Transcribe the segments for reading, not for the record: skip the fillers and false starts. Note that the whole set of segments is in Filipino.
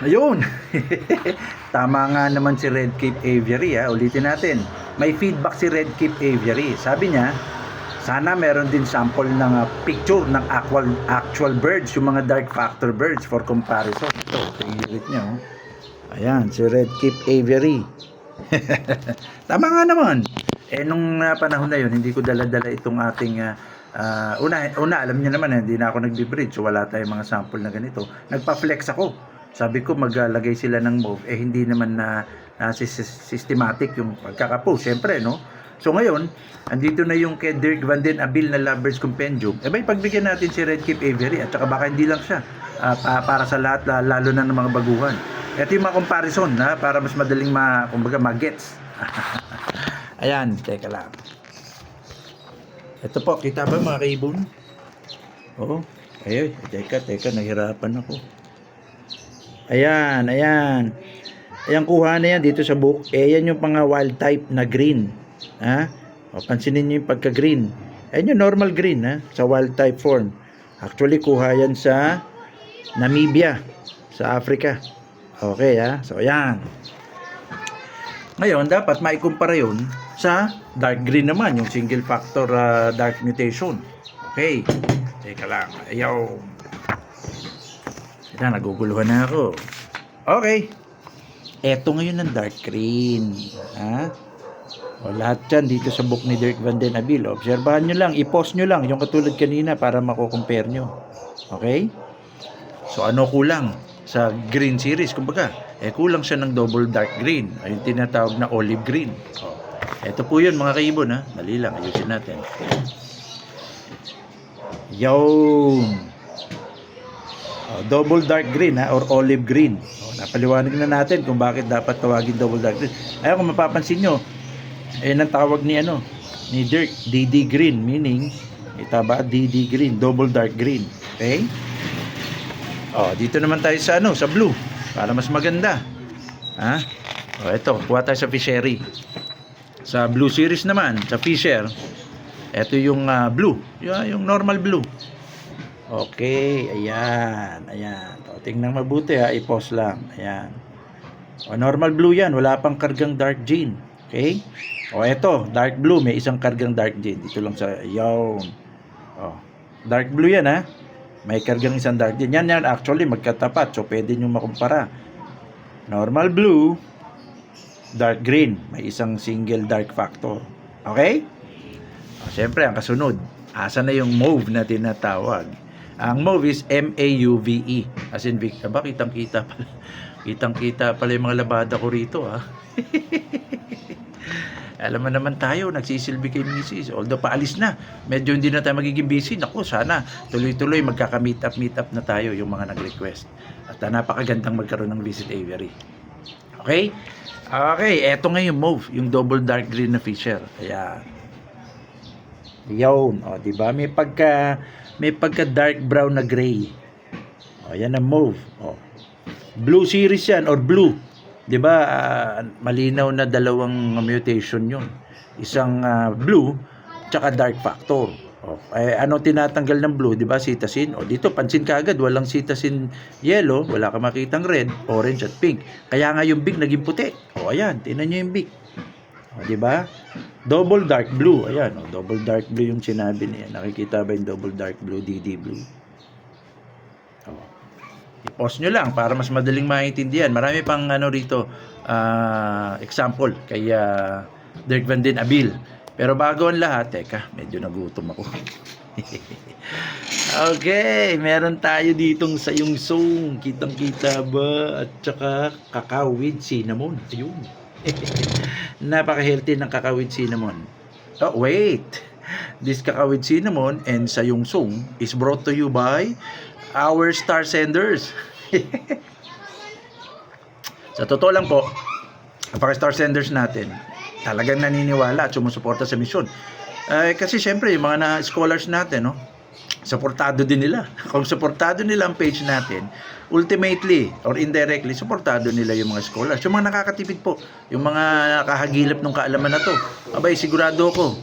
Ayun. Tama nga naman si Red Cape Aviary ha. Ulitin natin. May feedback si Red Cape Aviary. Sabi niya, sana meron din sample ng picture ng actual birds, yung mga dark factor birds for comparison. Ito, favorite niya. Oh. Ayan, si Red Cape Aviary. Tama nga naman. Nung panahon na yun, hindi ko dala-dala itong ating una, alam niyo naman, hindi na ako nagbe-breed, so wala tayong mga sample na ganito. Nagpa-flex ako. Sabi ko maglagay sila ng mauve, hindi naman na systematic yung pagkakapost, syempre, no? So ngayon, andito na yung kay Dirk Van den Abil na Lovers Compendium. May pagbigyan natin si Red Cape Aviary at saka baka hindi lang siya para sa lahat, lalo na ng mga baguhan. Ito yung mga comparison para mas madaling kumbaga magets. Ayan, teka lang. Ito po, kita ba mga kaibon? Oo. Ay, teka, nahirapan ako. Ayan. Ayan, kuha na yan dito sa book. Yan yung pang wild type na green. Ha? O, pansinin nyo yung pagka-green. Ayan yung normal green, sa wild type form. Actually, kuha yan sa Namibia, sa Africa. Okay, so ayan. Ngayon, dapat maikumpara yun sa dark green naman, yung single factor dark mutation. Okay. Teka lang. Ayaw. Naguguluhan na ako. Okay. Eto ngayon ang dark green. O, lahat yan dito sa book ni Dirk Van den Abil. Obserbahan nyo lang. I-pause nyo lang yung katulad kanina para mako-compare nyo. Okay? So, ano kulang sa green series? Kumbaga, kulang siya ng double dark green. Ay, yung tinatawag na olive green. O, eto po yun mga kaibon. Dali lang. Ayusin natin. Yun. Double dark green or olive green. Napaliwanag na natin kung bakit dapat tawagin double dark green. Ayun, kung mapapansin nyo, ang tawag ni Dirk, DD green, meaning DD green, double dark green. Okay? Dito naman tayo sa sa blue para mas maganda. Ito, kuha tayo sa fishery. Sa blue series naman, sa fisher, ito yung blue, yung normal blue. Okay, ayan. O, tingnan mabuti i-pause lang. Ayan. Normal blue yan, wala pang kargang dark gene. Okay? Eto, dark blue, may isang kargang dark gene. Dito lang sa, dark blue yan may kargang isang dark gene. Yan actually magkatapat, so pwede nyo makumpara. Normal blue, dark green, may isang single dark factor. Okay? Siyempre, ang kasunod, asa na yung mauve na tinatawag? Ang mauve is M-A-U-V-E. As in, kitang-kita pala. Kitang-kita pala yung mga labada ko rito, Alam mo naman tayo, nagsisilbi kay Mrs. Although paalis na, medyo hindi na tayo magiging busy. Naku, sana tuloy-tuloy magkaka-meet up na tayo yung mga nag-request. At napakagandang magkaroon ng visit aviary. Okay? Okay, eto nga yung mauve, yung double dark green na fisher. Ayan. Yun, di ba? May pagka dark brown na gray. Yan ang mauve. Blue series yan or blue. 'Di ba? Malinaw na dalawang mutation 'yun. Isang blue tsaka dark factor. Ano tinatanggal ng blue, 'di ba? Cetizen. Dito pansin ka agad, walang cetizen yellow, wala ka makitang red, orange at pink. Kaya nga yung big naging puti. Ayan, tingnan niyo yung big. 'Di ba? Double dark blue. Ayan, double dark blue yung sinabi niya. Nakikita ba yung double dark blue, DD blue? I-pause nyo lang para mas madaling maintindihan. Marami pang rito example kay Dirk Van den Abil. Pero bago ang lahat, teka, medyo nagutom ako. Okay, meron tayo ditong sayong-song. Kitang-kita ba? At saka cacao with cinnamon. Ayun. Napaka-healthy ng cacao with cinnamon. Wait. This cacao with cinnamon and sayong-song is brought to you by our star senders. Sa totoo lang po, ang star senders natin, talagang naniniwala at sumusuporta sa misyon. Kasi syempre, yung mga scholars natin, supportado din nila. Kung supportado nila ang page natin, ultimately or indirectly, supportado nila yung mga scholars. Yung mga nakakatipid po, yung mga nakahagilap ng kaalaman na to, abay, sigurado ko,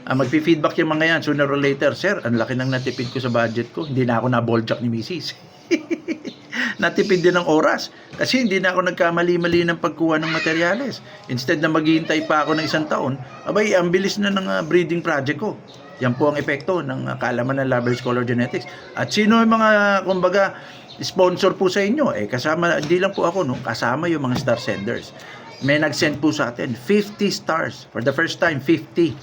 magpi-feedback yung mga yan sooner or later. Sir, ang laki ng natipid ko sa budget ko. Hindi na ako na-balljack ni Mrs. natipid din ng oras. Kasi hindi na ako nagkamali-mali ng pagkuha ng materyales. Instead na maghihintay pa ako ng 1 taon, abay, ang bilis na ng breeding project ko. Yan po ang epekto ng kaalaman ng Lovers Color Genetics. At sino yung mga, kumbaga, sponsor po sa inyo? Kasama, hindi lang po ako, no? Kasama yung mga star senders. May nag-send po sa atin, 50 stars. For the first time, 50.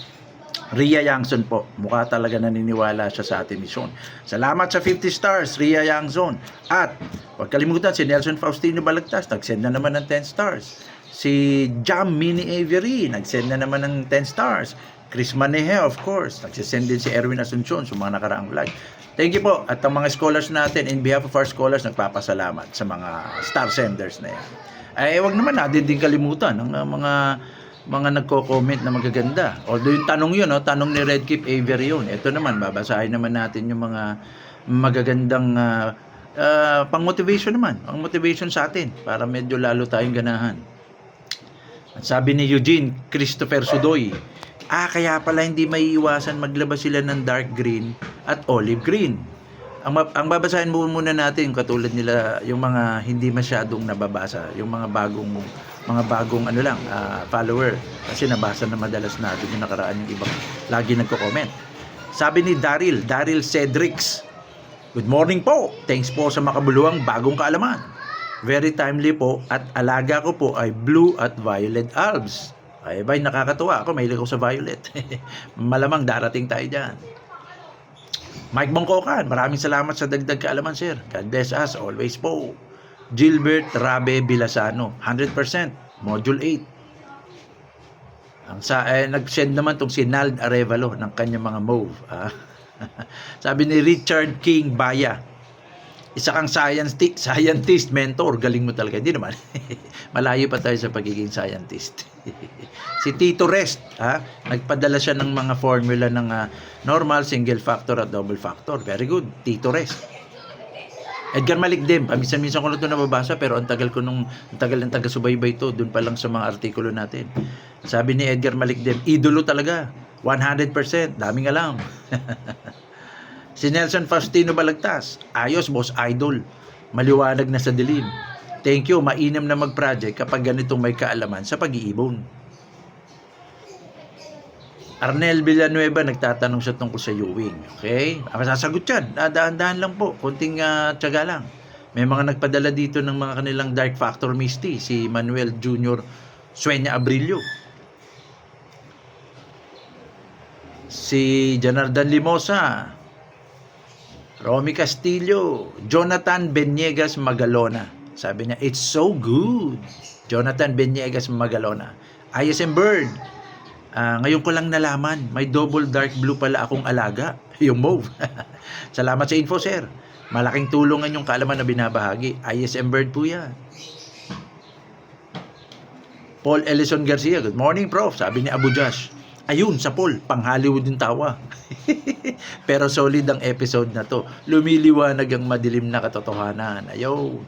Ria Yangson po. Mukha talaga naniniwala siya sa ating misyon. Salamat sa 50 stars, Ria Yangson. At, huwag kalimutan, si Nelson Faustino Balagtas, nag-send na naman ng 10 stars. Si Jam Mini Avery, nag-send na naman ng 10 stars. Chris Manehe, of course. Nagsisend din si Erwin Asuncion sa mga nakaraang vlog. Thank you po. At ang mga scholars natin, in behalf of our scholars, nagpapasalamat sa mga star senders na yan. Wag naman natin din kalimutan ng mga nagko-comment na magaganda. Although yung tanong yun, tanong ni Redkip Avery yun. Ito naman, babasahin naman natin yung mga magagandang pang-motivation naman. Ang motivation sa atin para medyo lalo tayong ganahan. At sabi ni Eugene Christopher Sudoy, kaya pala hindi maiiwasan maglabas sila ng dark green at olive green. Ang babasahin muna natin katulad nila yung mga hindi masyadong nababasa, yung mga bagong follower kasi nabasa na madalas natin yung nakaraan yung ibang lagi nagko-comment. Sabi ni Daryl Cedrix, good morning po. Thanks po sa makabuluhang bagong kaalaman. Very timely po at alaga ko po ay blue at violet alps. Ay, nakakatuwa ako. Mahilig ako sa violet. Malamang darating tayo dyan. Mike Bongkokan, maraming salamat sa dagdag kaalaman, sir. God bless us, always po. Gilbert Rabe Bilasano, 100%. Module 8. Nag-send naman tong si Nald Arevalo ng kanyang mga mauve. Sabi ni Richard King Baya, isa kang scientist, mentor. Galing mo talaga. Hindi naman. Malayo pa tayo sa pagiging scientist. Si Tito Rest, nagpadala siya ng mga formula ng normal, single factor at double factor. Very good. Tito Rest. Edgar Malikdem, paminsan-minsan ko na ito nababasa pero ang tagal ng taga-subaybay ito, dun pa lang sa mga artikulo natin. Sabi ni Edgar Malikdem, idolo talaga. 100%. Daming alam. Si Nelson Faustino Balagtas, ayos boss idol, maliwanag na sa dilim. Thank you, mainam na mag-project kapag ganitong may kaalaman sa pag-iibon. Arnel Villanueva, nagtatanong siya tungkol sa Ewing. Okay? Masasagot yan. Daan-daan lang po. Kunting tiyaga lang. May mga nagpadala dito ng mga kanilang Dark Factor Misty. Si Manuel Jr. Sueña Abrillo. Si Janardan Limosa. Romy Castillo. Jonathan Beniegas Magalona. Sabi niya, it's so good. Jonathan Beniegas Magalona. ISM Bird. Ngayon ko lang nalaman, may double dark blue pala akong alaga. Yung mauve. Salamat sa info, sir. Malaking tulungan yung kaalaman na binabahagi. ISM Bird po yan. Paul Ellison Garcia, good morning, Prof. Sabi ni Abu Josh, ayun, sa Paul, pang Hollywood yung tawa. Pero solid ang episode na to. Lumiliwanag ang madilim na katotohanan. Ayun.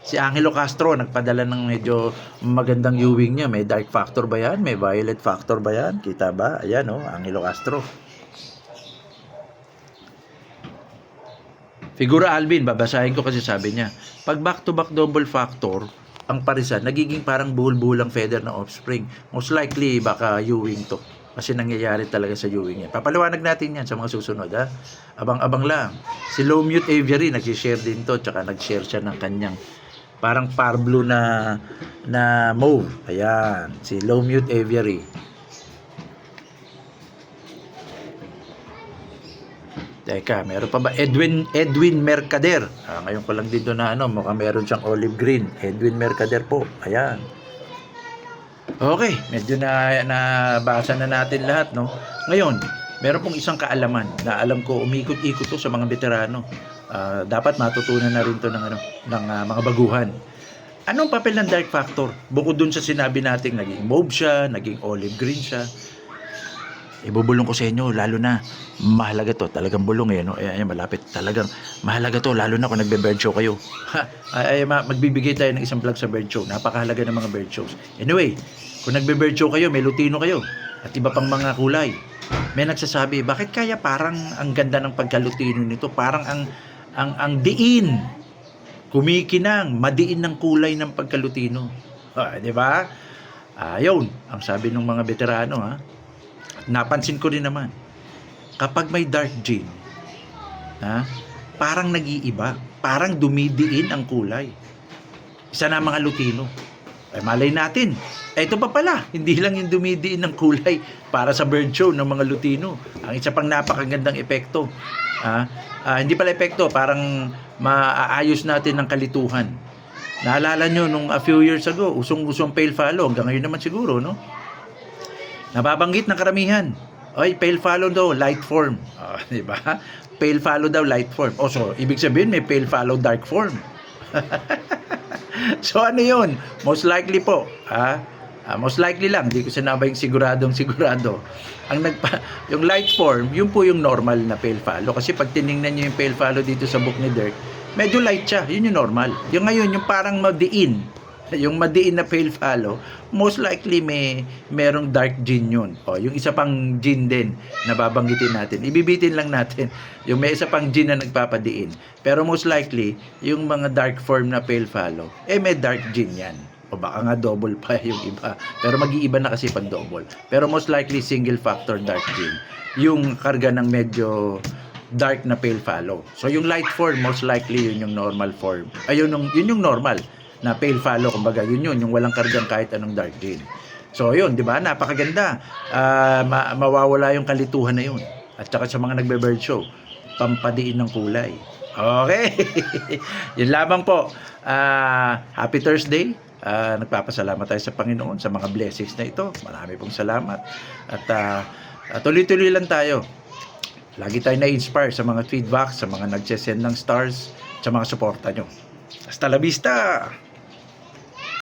Si Angelo Castro, nagpadala ng medyo magandang Ewing niya. May dark factor ba yan? May violet factor ba yan? Kita ba? Ayan, Angelo Castro. Figura Alvin, babasahin ko kasi sabi niya, pag back-to-back double factor, ang parisan, nagiging parang buhol-bulang feather ng offspring. Most likely, baka Ewing to. Kasi nangyayari talaga sa Ewing yan. Papaliwanag natin yan sa mga susunod, ha? Abang-abang lang. Si Low Mute Avery, nag-share din to, tsaka nag-share siya ng kanyang parang par blue na mauve. Ayan, si Low Mute Aviary. Teka, meron pa ba? Edwin Mercader. Ngayon ko lang dito na mukhang meron siyang olive green. Edwin Mercader po. Ayan. Okay, medyo nabasa na natin lahat, no? Ngayon, meron pong isang kaalaman na alam ko umikot-ikot to sa mga veterano. Dapat matutunan na rin to ng mga baguhan. Anong papel ng dark factor? Bukod dun sa sinabi nating naging mauve siya, naging olive green siya. Ibubulong ko sa inyo, lalo na mahalaga to. Talagang bulong ayan, malapit. Talagang mahalaga to, lalo na kung nagbe-bird show kayo. Magbibigay tayo ng isang vlog sa bird show. Napakahalaga ng mga bird shows. Anyway, kung nagbe-bird show kayo, may lutino kayo. At iba pang mga kulay. May nagsasabi, bakit kaya parang ang ganda ng pagkalutino nito? Parang ang diin kumikinang, madiin ng kulay ng pagkalutino. Di ba? Yun, ang sabi ng mga veterano, ha. Napansin ko rin naman, kapag may dark gin, ha, parang nag-iiba, parang dumidiin ang kulay. Isa na mga Lutino. Malay natin, ito pa pala, hindi lang yung dumidiin ng kulay para sa bird show ng mga Lutino. Ang isa pang napakagandang epekto, hindi pala epekto, parang maaayos natin ng kalituhan. Naalala nyo nung a few years ago, usong-usong pale fallow, hanggang ngayon naman siguro, no? Nababanggit ng karamihan. Ay, pale fallow daw, light form. Di ba? Pale fallow daw, light form. So, ibig sabihin may pale fallow dark form. So, ano yun? Most likely po. Most likely lang. Hindi ko sinabing siguradong sigurado. Yung light form, yun po yung normal na pale fallow. Kasi pag tinignan nyo yung pale fallow dito sa book ni Dirk, medyo light siya. Yun yung normal. Yung ngayon, yung parang madiin. Yung madiin na pale fallow, most likely merong dark gin yun. Yung isa pang gin din na babanggitin natin. Ibibitin lang natin yung may isa pang gin na nagpapadiin. Pero most likely, yung mga dark form na pale fallow, may dark gin yan. O baka nga double pa yung iba. Pero mag-iiba na kasi pag double. Pero most likely, single factor dark gin. Yung karga ng medyo dark na pale fallow. So yung light form, most likely yun yung normal form. Yun yung normal na pale fallow, kumbaga yun yung walang kargang kahit anong dark gin. So yun, di ba? Napakaganda. Mawawala yung kalituhan na yun. At saka sa mga nagbe-bird show, pampadiin ng kulay. Okay. Yun lamang po. Happy Thursday. Nagpapasalamat tayo sa Panginoon sa mga blessings na ito. Marami pong salamat. At tuloy-tuloy lang tayo. Lagi tayo na-inspire sa mga feedback, sa mga nagsesend ng stars, sa mga suporta nyo. Hasta la vista!